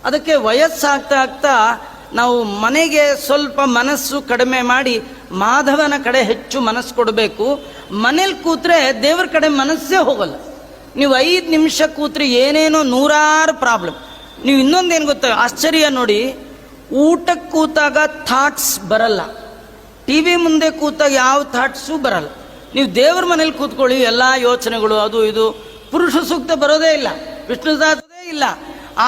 ಅದಕ್ಕೆ ವಯಸ್ಸಾಗ್ತಾ ಆಗ್ತಾ ನಾವು ಮನೆಗೆ ಸ್ವಲ್ಪ ಮನಸ್ಸು ಕಡಿಮೆ ಮಾಡಿ ಮಾಧವನ ಕಡೆ ಹೆಚ್ಚು ಮನಸ್ಸು ಕೊಡಬೇಕು. ಮನೇಲಿ ಕೂತ್ರೆ ದೇವರ ಕಡೆ ಮನಸ್ಸೇ ಹೋಗಲ್ಲ. ನೀವು 5 ನಿಮಿಷ ಕೂತ್ರೆ ಏನೇನೋ ನೂರಾರು ಪ್ರಾಬ್ಲಮ್. ನೀವು ಇನ್ನೊಂದೇನು ಗೊತ್ತಾ, ಆಶ್ಚರ್ಯ ನೋಡಿ, ಊಟಕ್ಕೆ ಕೂತಾಗ ಥಾಟ್ಸ್ ಬರಲ್ಲ, ಟಿ ವಿ ಮುಂದೆ ಕೂತಾಗ ಯಾವ ಥಾಟ್ಸು ಬರಲ್ಲ. ನೀವು ದೇವ್ರ ಮನೇಲಿ ಕೂತ್ಕೊಳ್ಳಿ, ಎಲ್ಲ ಯೋಚನೆಗಳು ಅದು ಇದು, ಪುರುಷ ಸೂಕ್ತ ಬರೋದೇ ಇಲ್ಲ, ವಿಷ್ಣು ಸಹಸ್ರನೇ ಇಲ್ಲ.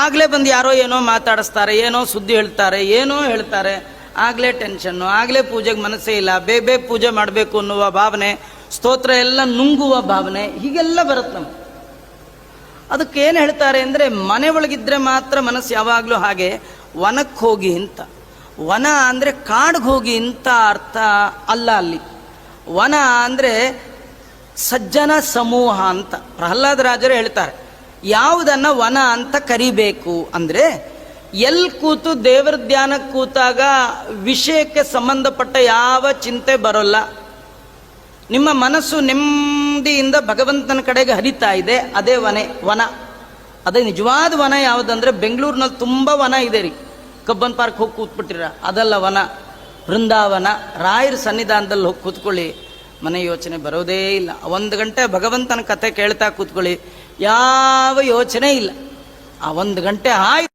ಆಗಲೇ ಬಂದು ಯಾರೋ ಏನೋ ಮಾತಾಡಿಸ್ತಾರೆ, ಏನೋ ಸುದ್ದಿ ಹೇಳ್ತಾರೆ, ಏನೋ ಹೇಳ್ತಾರೆ, ಆಗಲೇ ಟೆನ್ಷನ್ನು, ಆಗಲೇ ಪೂಜೆಗೆ ಮನಸ್ಸೇ ಇಲ್ಲ, ಬೇಗ ಪೂಜೆ ಮಾಡಬೇಕು ಅನ್ನುವ ಭಾವನೆ, ಸ್ತೋತ್ರ ಎಲ್ಲ ನುಂಗುವ ಭಾವನೆ, ಹೀಗೆಲ್ಲ ಬರುತ್ತೆ ನಮ್ಗೆ. ಅದಕ್ಕೇನು ಹೇಳ್ತಾರೆ ಅಂದರೆ, ಮನೆ ಒಳಗಿದ್ರೆ ಮಾತ್ರ ಮನಸ್ಸು ಯಾವಾಗಲೂ ಹಾಗೆ, ವನಕ್ಕೆ ಹೋಗಿ ಅಂತ. ವನ ಅಂದರೆ ಕಾಡಿಗೆ ಹೋಗಿ ಅಂತ ಅರ್ಥ ಅಲ್ಲ. ಅಲ್ಲಿ ವನ ಅಂದರೆ ಸಜ್ಜನ ಸಮೂಹ ಅಂತ ಪ್ರಹ್ಲಾದ ರಾಜರು ಹೇಳ್ತಾರೆ. ಯಾವುದನ್ನು ವನ ಅಂತ ಕರಿಬೇಕು ಅಂದರೆ, ಎಲ್ಲಿ ಕೂತು ದೇವರ ಧ್ಯಾನಕ್ಕೆ ಕೂತಾಗ ವಿಷಯಕ್ಕೆ ಸಂಬಂಧಪಟ್ಟ ಯಾವ ಚಿಂತೆ ಬರೋಲ್ಲ, ನಿಮ್ಮ ಮನಸ್ಸು ನೆಮ್ಮದಿಯಿಂದ ಭಗವಂತನ ಕಡೆಗೆ ಹರಿತಾ ಇದೆ, ಅದೇ ವನ. ಅದೇ ನಿಜವಾದ ವನ ಯಾವುದಂದ್ರೆ, ಬೆಂಗಳೂರಿನಲ್ಲಿ ತುಂಬ ವನ ಇದೆ ರೀ, ಕಬ್ಬನ್ ಪಾರ್ಕ್ ಹೋಗಿ ಕೂತ್ಬಿಟ್ಟಿರ, ಅದಲ್ಲ ವನ. ಬೃಂದಾವನ, ರಾಯರ ಸನ್ನಿಧಾನದಲ್ಲಿ ಹೋಗಿ ಕೂತ್ಕೊಳ್ಳಿ, ಮನೆ ಯೋಚನೆ ಬರೋದೇ ಇಲ್ಲ. 1 ಗಂಟೆ ಭಗವಂತನ ಕತೆ ಕೇಳ್ತಾ ಕೂತ್ಕೊಳ್ಳಿ, ಯಾವ ಯೋಚನೆ ಇಲ್ಲ. ಆ 1 ಗಂಟೆ ಆಯ್ತು.